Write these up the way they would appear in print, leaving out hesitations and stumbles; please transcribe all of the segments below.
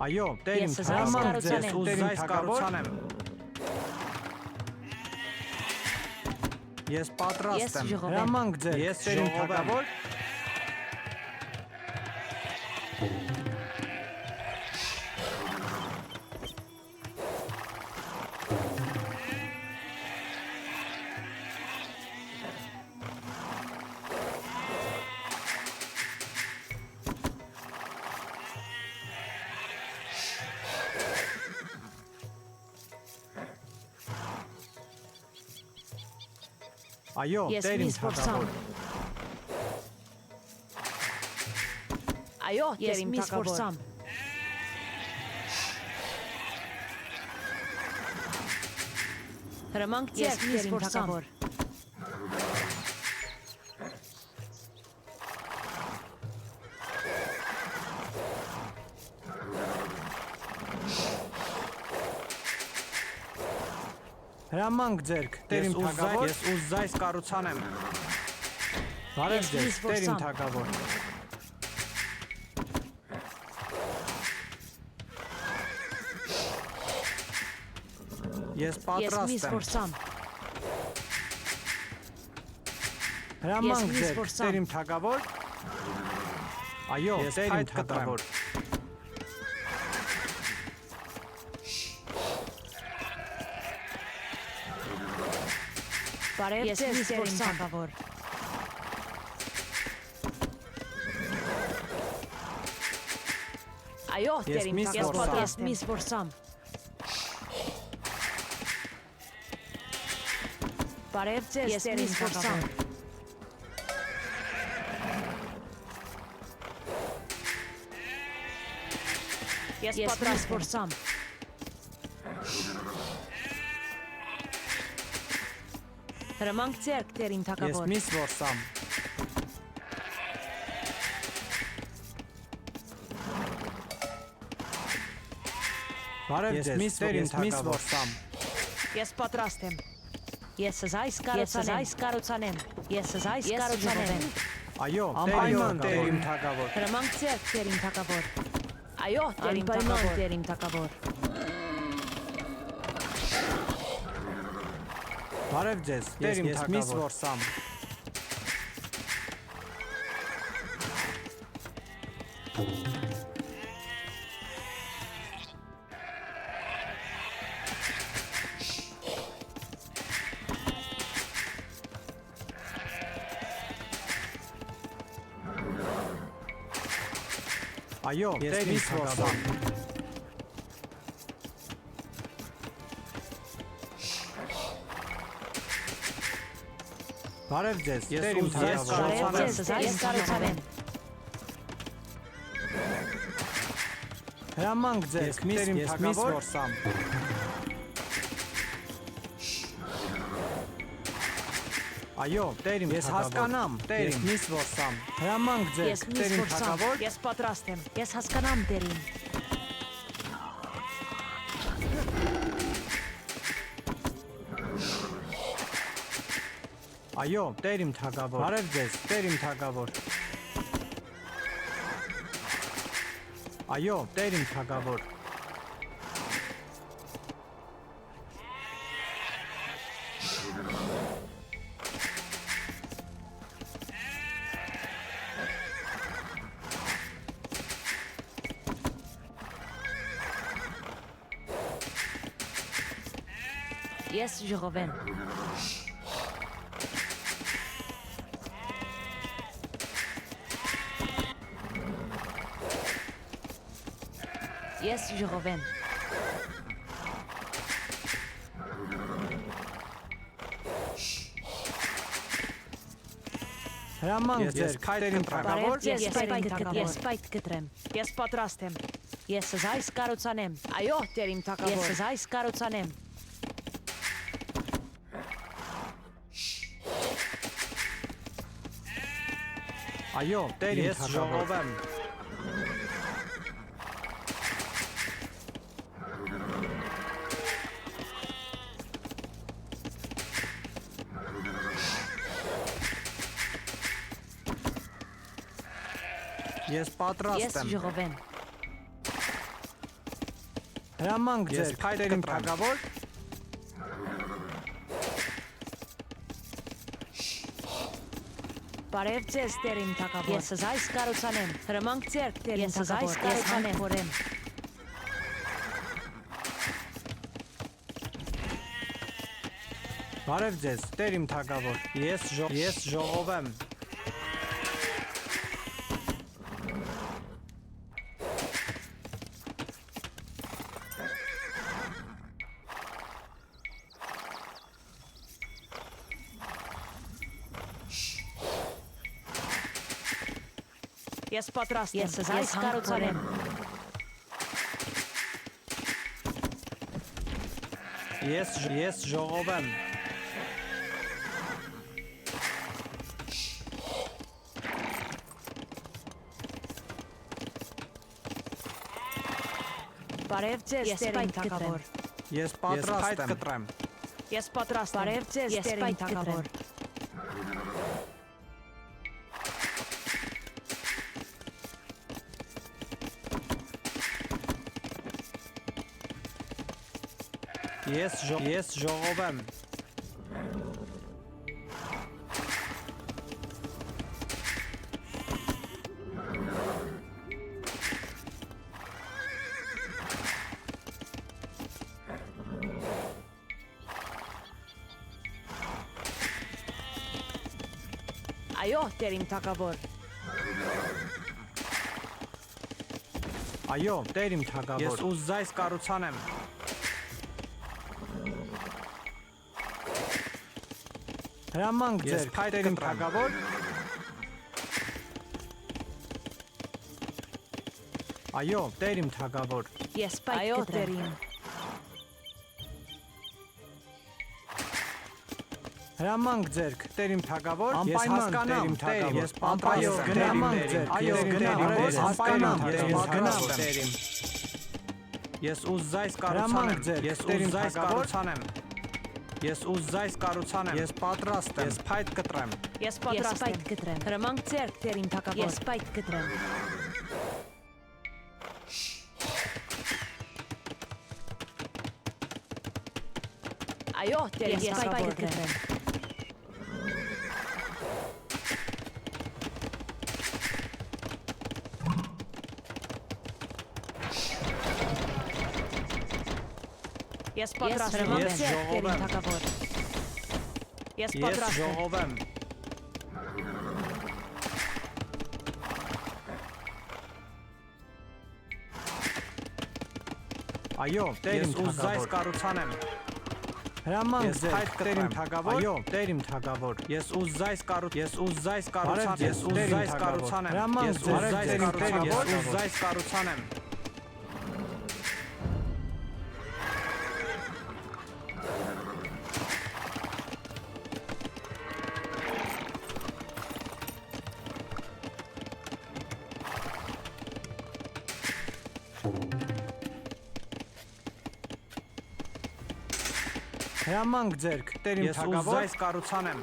Այո, տեր իմ թագավոր, ես ուզայս կառուցանեմ։ Ես պատրաստ եմ։ Հրամանք ձեր։ Ես տեր իմ թագավոր։ Այո, տեր իմ թագավոր։ Այո, տեր իմ թագավոր։ Հրամանք ձեր, տեր իմ թագավոր։ Հրամանք ձերք, տեր իմ թագավոր, ես ուզայս կառուցանեմ։ Բարև ձեզ, տեր իմ թագավոր։ Ես պատրաստ եմ։ Հրամանք ձերք, տեր իմ թագավոր։ Այո, տեր իմ թագավոր։ Բարև ձեզ, տեր իմ թագավոր։ Այո, տեր իմ թագավոր, ես միս որսամ։ Բարև ձեզ, տեր իմ թագավոր։ Ես պատրաստ որսամ։ Հրամանք ձերք, տեր իմ թագավոր։ Ես միս որսամ։ Բարև ձեզ, տեր իմ թագավոր։ Ես պատրաստ եմ։ Ես այս կառուցանեմ։ Ես այս կառուցանեմ։ Այո, անպայման տեր իմ թագավոր։ Հրամանք ձերք, տեր իմ թագավոր։ Այո, տեր իմ թագավոր, տեր իմ թագավոր։ Բարև ձեզ, տեր իմ թագավոր։ Ես միս որսամ։ Այո, տեր իմ թագավոր։ Բարև ձեզ, տեր իմ թագավոր։ Ես կառուցանեմ։ Հրամանք ձեզ, տեր իմ թագավոր։ Այո, տեր իմ թագավոր։ Ես հասկանամ, տեր իմ միս որսամ։ Հրամանք ձեզ, տեր իմ թագավոր։ Ես պատրաստ եմ։ Ես հասկանամ, տերին։ Այո, տեր իմ թագավոր։ Բարև ձեզ, տեր իմ թագավոր։ Այո, տեր իմ թագավոր։ Yes, je reviens. Yes, je reviens. Հրամանք ձեր, տեր իմ թագավոր։ Ես պայթ կտրեմ։ Ես պատրաստ եմ։ Ես այս կառուցանեմ։ Այո, տեր իմ թագավոր։ Ես այս կառուցանեմ։ Այո, տեր իմ թագավոր։ Ես պատրաստ եմ։ Ես ժողովեմ։ Հրամանք ձեր, տերիմ թագավոր։ Բարև ձեզ, տերիմ թագավոր։ Ես այս կառուցանեմ։ Հրամանք ձեր, տերիմ թագավոր։ Ես այս կառուցանեմ։ Բարև ձեզ, տերիմ թագավոր։ Ես ժողով եմ։ Ես պատրաստ եմ։ Ես այս կառուցանեմ։ Ես ժողով եմ։ Բարև ձեզ, տերիմ թագավոր։ Ես պատրաստ եմ։ Ես պատրաստ եմ։ Բարև ձեզ, տերիմ թագավոր։ Ես ժողով եմ։ Այո, տերիմ թագավոր։ Այո, տերիմ թագավոր։ Ես ուզայս կառուցանեմ։ Հրամանք ձեր, տերիմ թագավոր։ Այո, տերիմ թագավոր։ Ես պայթ կտրեմ։ Հրամանք ձեր, տերիմ թագավոր։ Ես հասկանամ, տերիմ, ես պատրաստ եմ։ Հրամանք ձեր, այո, գնամ, ես հասկանամ, ես պատրաստ եմ։ Ես ուզայս կառուցանեմ, ես ուզայս կառուցանեմ։ Ես ուզայս կառուցանեմ, ես պատրաստ եմ, ես փայտ կտրեմ։ Ես պատրաստ եմ։ Հրամանք ձեր, տերիմ թագավոր։ Ես պայթ կտրեմ։ Այո, տերիմ թագավոր։ Ես պատրաստ եմ, տերիմ թագավոր։ Ես պատրաստ եմ։ Ժողով եմ։ Այո, տերիմ ուզայս կառուցանեմ։ Հրամանք ձեր, տերիմ թագավոր։ Այո, տերիմ թագավոր։ Ես ուզայս կառուցանեմ։ Ես ուզայս կառուցանեմ։ Հրամանք ձեր, տերիմ թագավոր։ Ես ուզայս կառուցանեմ։ Հրամանք ձեր, տերիմ թագավոր։ Ես ուզայս կառուցանեմ։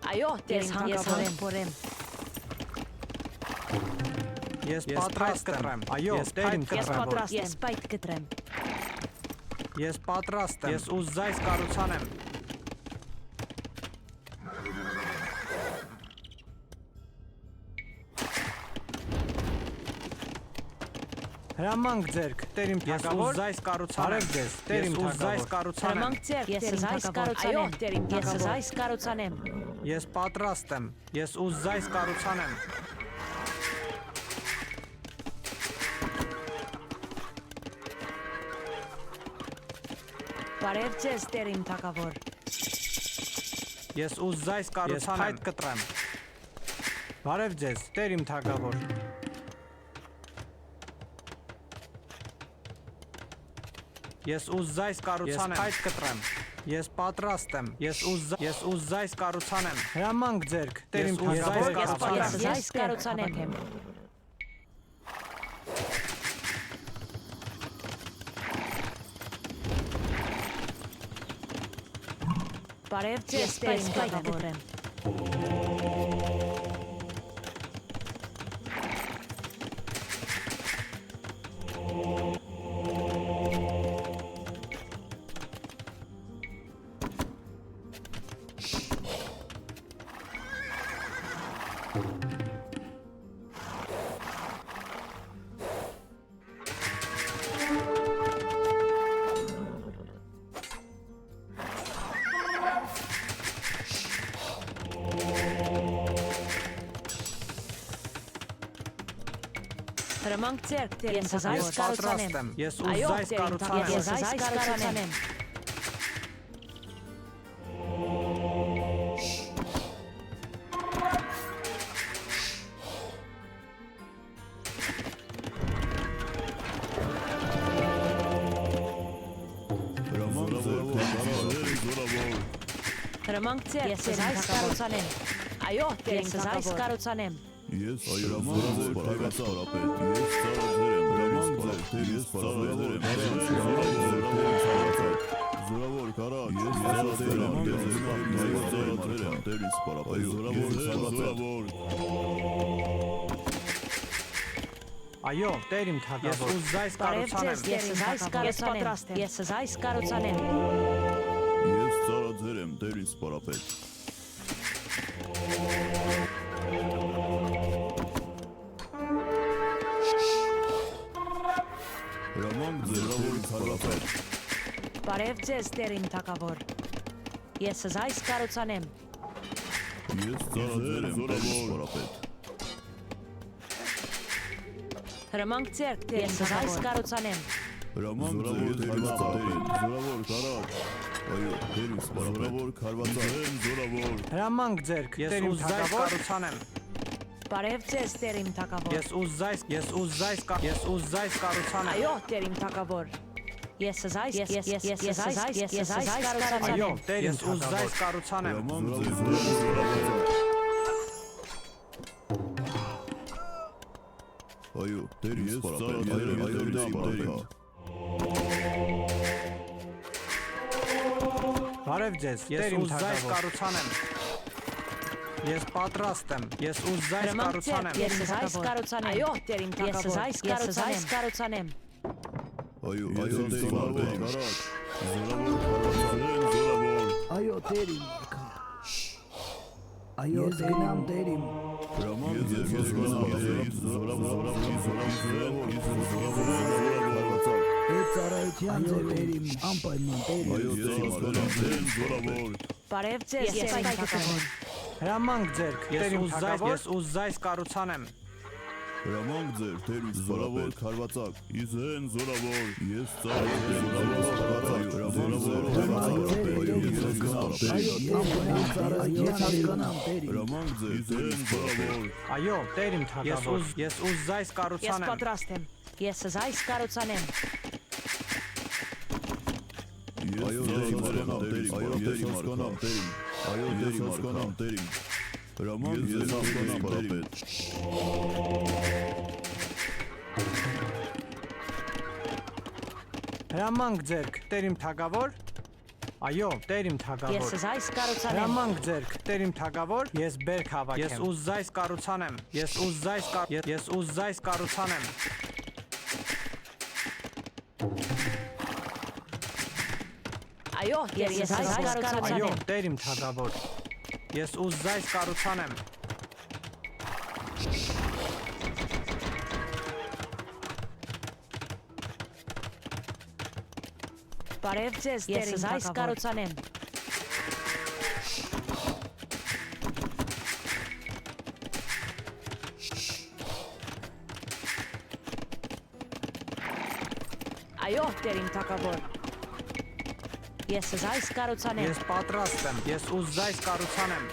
Այո, տերիմ թագավոր։ Ես պատրաստ եմ։ Այո, տերիմ թագավոր։ Ես պայթ կտրեմ։ Ես պատրաստ եմ։ Ես ուզայս կառուցանեմ։ Հրամանք ձեր, տերիմ թագավոր։ Ես ուզայս կառուցանեմ։ Բարև ձեզ, տերիմ ուզայս կառուցանեմ։ Հրամանք ձեր, ես այս կառուցանեմ։ Այո, տերիմ թագավոր։ Ես այս կառուցանեմ։ Ես պատրաստ եմ։ Ես ուզայս կառուցանեմ։ Բարև ձեզ, տերիմ թագավոր։ Ես ուզայս կառուցանեմ։ Ես փայտ կտրեմ։ Բարև ձեզ, տերիմ թագավոր։ Ես ուզայս կառուցանեմ։ Ես փայտ կտրեմ։ Ես պատրաստ եմ։ Ես ուզայս կառուցանեմ։ Հրամանք ձեր, տերիմ թագավոր։ Ես այս կառուցանեմ։ Բարև ձեզ, տերիմ թագավոր։ Հրամանք ձեռք, տերիմ թագավոր։ Ես պատրաստ եմ։ Ես ուզայս կառուցանեմ։ Ես այս կառուցանեմ։ Հրամանք ձեռք, ես այս կառուցանեմ։ Այո, տերիմ թագավոր։ Ես այս կառուցանեմ։ Ես այրամանձեր պարագացարապետ, ես ծարաձեր եմ, ես ծարաձեր եմ, զորավոր կարաչ, ես ծարաձեր եմ, տերիս պարապետ, զորավոր, Այո, տերիմ թագավոր։ Ես ուզայս կառուցանեմ։ Ես այս կառուցանեմ։ Ես այս կառուցանեմ։ ես ծարաձեր եմ, տերիս պարապետ, հրամանք ձերավոր պարապետ, Բարև ձեզ, տերիմ թագավոր։ Ես այս կառուցանեմ։ ես ծարաձեր եմ, տերիս պարապետ, Հրամանք ձեռք, տերիմ թագավոր։ Ես այս կառուցանեմ։ հրամանք ձեր պարապետ, զորավոր կարաչ, այո, տերիս պարապետ, քարվածակ, զորավոր, Հրամանք ձեռք, ես ուզայս կառուցանեմ։ Բարև ձեզ, տերիմ թագավոր։ Ես ուզայս կառուցանեմ։ Այո, տերիմ թագավոր։ Ես այս կառուցանեմ։ Այո, տեր ես ուզայս կառուցանեմ։ հրամանք ձեր զորավոր, այո, տերիս պարապետ, այո, Բարև ձեզ, ես ուզայս կառուցանեմ։ Ես պատրաստ եմ, ես ուզայս կառուցանեմ։ Ես այս կառուցանեմ։ Այո, տերիմ թագավոր։ Ես այս կառուցանեմ։ այո, տերիս պարապետ, կարաչ, զորավոր, Այո, տերիմ։ Այո, գնամ տերիմ։ հրամանք ձեր զորավոր, Այդ ծառայության ձեր տերիմ, անպայման տերիմ։ զորավոր, Բարև ձեզ, ես այս թագավոր։ Հրամանք ձեռք, ես ուզայս կառուցանեմ։ հրամանք ձեր տերիս զորավոր, քարվածակ, իզեն զորավոր, ես ծառայել եմ, հրամանք ձեր տերիս զորավոր, Այո, տեր իմ թագավոր։ Ես ուզայս Ես կառուցանեմ։ պատրաստ եմ։ Ես այս կառուցանեմ։ ես ծառայել եմ, այո, տերիս հասկանամ տերին, այո, տերիս հասկանամ տերին, հրամանք ձեր տերիս պարապետ, Հրամանք ձեռք, տեր իմ թագավոր։ Այո, տեր իմ Ես թագավոր։ այս կառուցանեմ։ Հրամանք ձեռք, տեր իմ թագավոր։ Ես բերք հավաքեմ։ Ես ուզայս կառուցանեմ։ Ես ուզայս կառուցանեմ։ Այո, ես այս Այո, կառուցանեմ։ տեր իմ թագավոր։ Ես ուզայս կառուցանեմ։ Բարև ձեզ, ես այս կառուցանեմ։ Այո, տեր իմ թագավոր։ Ես այս կառուցանեմ։ Ես պատրաստ եմ։ Ես ուզայս կառուցանեմ։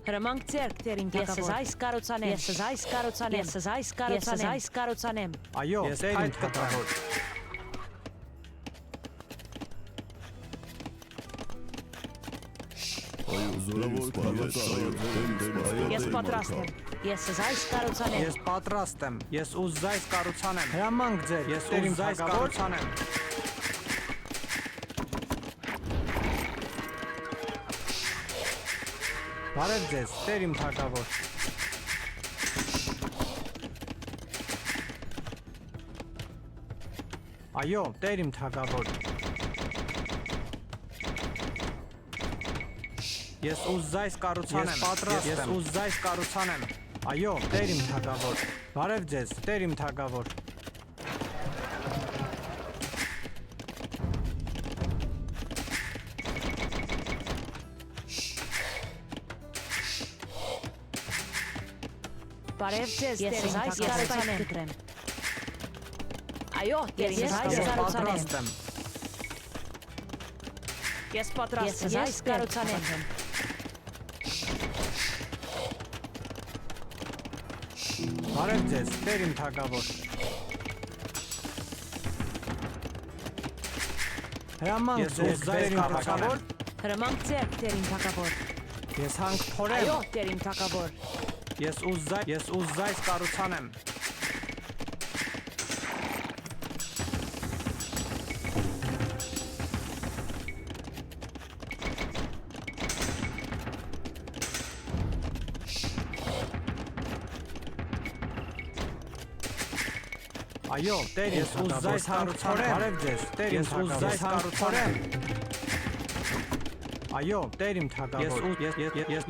Հրամանք ձեռք, տեր իմ թագավոր։ Ես այս կառուցանեմ։ Ես այս կառուցանեմ։ Ես այս կառուցանեմ։ Ես այս կառուցանեմ։ Այո, տեր իմ թագավոր։ այո, զորավոր քարվածակ, այո, տերիս Ես պատրաստ եմ։ Ես այս կառուցանեմ։ Ես պատրաստ եմ։ Ես ուզայս կառուցանեմ։ Հրամանք ձեր։ Ես ուզայս կառուցանեմ։ Բարև ձեզ, Տեր իմ թագավոր։ Այո, Տեր իմ թագավոր։ Ես ուզզայս կառուցանեմ, ես պատրաստ եմ, ես ուզզայս կառուցանեմ։ Այո, Տեր իմ թագավոր։ Բարև ձեզ, Տեր իմ թագավոր։ Բարև ձեզ, Տեր իմ թագավոր։ Այո, Տեր իմ թագավոր։ Ես պատրաստ եմ, ես կառուցանեմ։ Բարև ձեզ, Տեր իմ թագավոր։ Հրամանք ձեզ, Տեր իմ թագավոր։ Հրամանք ձեր, Տեր իմ թագավոր։ Ես հանք փորեմ։ Այո, Տեր իմ թագավոր։ Ես ուզզայս կառուցանեմ։ Այո, Տեր ես ուզզայս կառուցանեմ։ Բարև ձեզ, Տեր ես ուզզայս կառուցանեմ։ Այո, Տեր իմ թագավոր։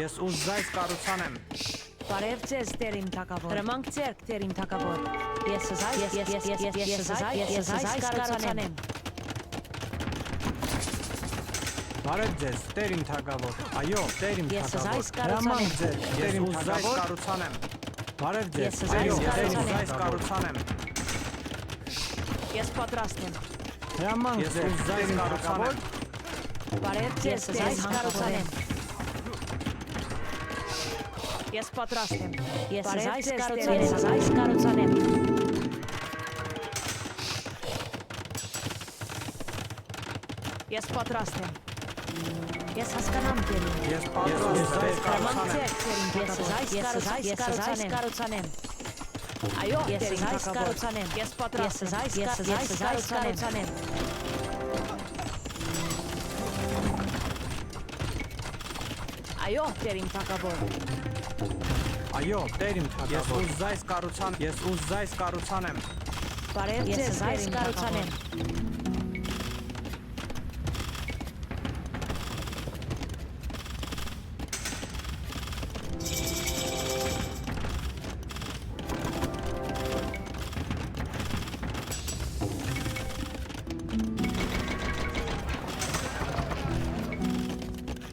Ես ուզզայս կառուցանեմ։ Բարև ձեզ, Տեր իմ թագավոր։ Հրամանք ձեր, Տեր իմ թագավոր։ Ես կառուցանեմ։ Բարև ձեզ, Տեր իմ թագավոր։ Այո, Տեր իմ թագավոր։ Հրամանք ձեր, Տեր իմ ուզզայս կառուցանեմ։ Բարև ձեզ, Տեր ուզզայս կառուցանեմ։ Ես պատրաստ եմ։ Հրամանք ձեր, Տեր իմ թագավոր։ Բարև ձեզ, ես կառուցանեմ։ Ես պատրաստ եմ։ Ես կառուցանեմ։ Ես պատրաստ եմ։ Ես հասկանամ Տեր։ Ես պատրաստ եմ։ Ես կառուցանեմ։ Այո, Տեր իմ թագավոր։ Ես պատրաստ եմ։ Ես կառուցանեմ։ Այո, Տեր իմ թագավոր։ Այո, Տեր իմ թագավոր։ Ես ուզզայս կառուցանեմ։ Բարև ձեզ, Տեր իմ թագավոր։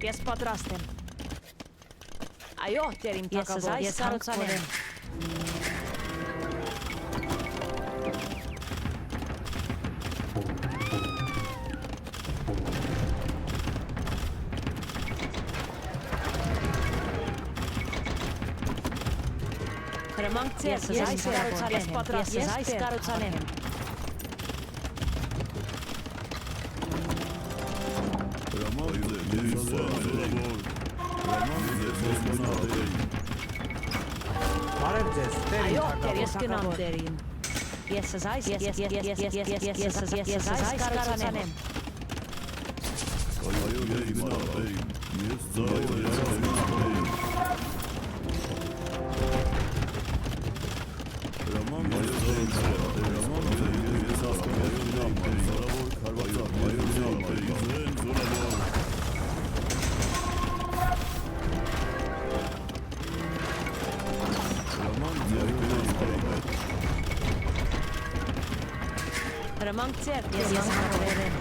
Ես պատրաստ եմ։ Այո, Տեր իմ թագավոր, ես կառուցանեմ։ Հրամանք ձեր, ես պատրաստ եմ, ես կառուցանեմ։ Բարև ձեզ, Տեր իմ Այո, թագավոր։ ես կնամ Տերին։ Ես կառուցանեմ։ Հրամանք ձեր, ես հանրերեմ։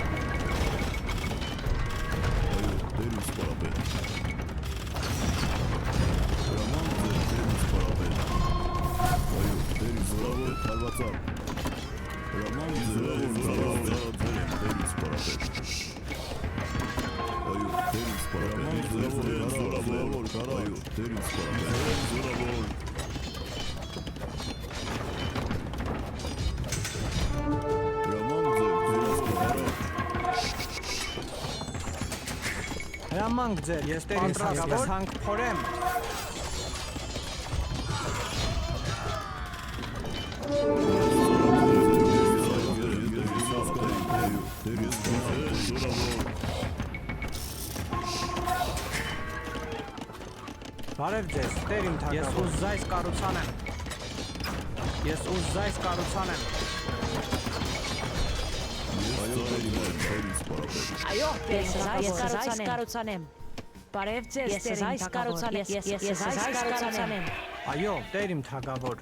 Հրամանք ձեր, ես Տեր իմ թագավոր, հանք փորեմ։ Բարև ձեզ, Տեր իմ թագավոր։ Ես ուզ զայս կառուցանեմ։ Ես ուզ զայս կառուցանեմ։ Այո, Տեր իմ թագավոր, կառուցանեմ։ Բարև ձեզ, Տեր իմ թագավոր, ես այս կառուցանեմ։ Այո, Տեր իմ թագավոր։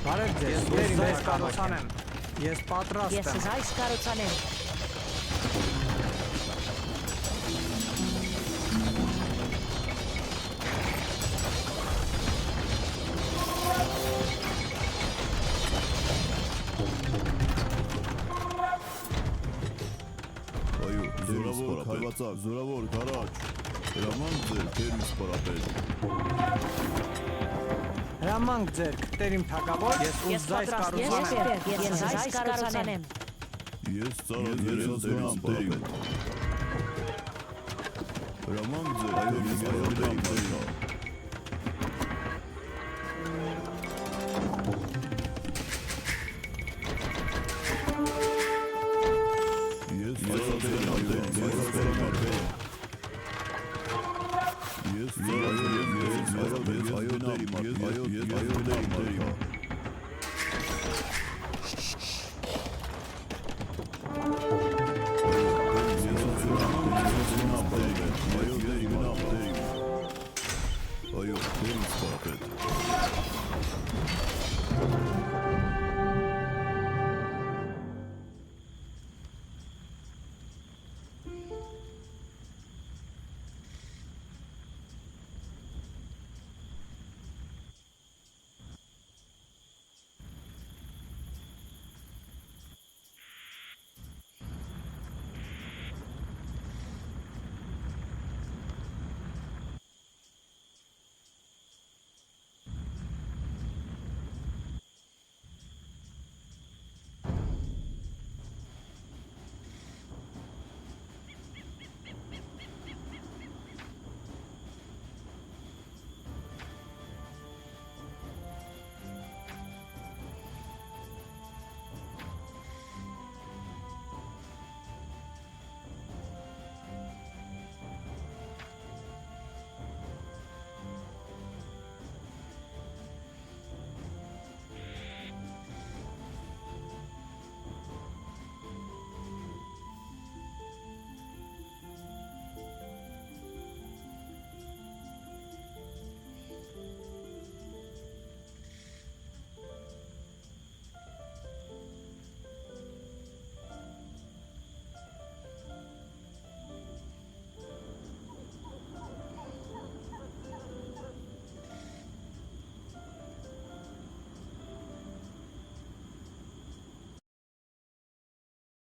Բարև ձեզ, Տեր իմ զայս կառուցանեմ։ Ես պատրաստ Ես եմ։ այս կառուցանեմ։ Այո, զորավոր քարվածակ, զորավոր քարաչ։ Հրամանք ձեր Տեր իմ սպարապետ։ Հրամանք ձերք, Տեր իմ թագավոր, ես ուզ զայս կառուցանեմ։ Ես այս կառուցանեմ։ Ես ծառայել եմ Տեր իմ սպարապետ։ Հրամանք ձեր Տեր իմ սպարապետ։ Ես ծառայել եմ Տեր իմ սպարապետ։ Ես ծառայել եմ Տեր իմ սպարապետ։ Այո, Տեր իմ, այո, Տեր իմ,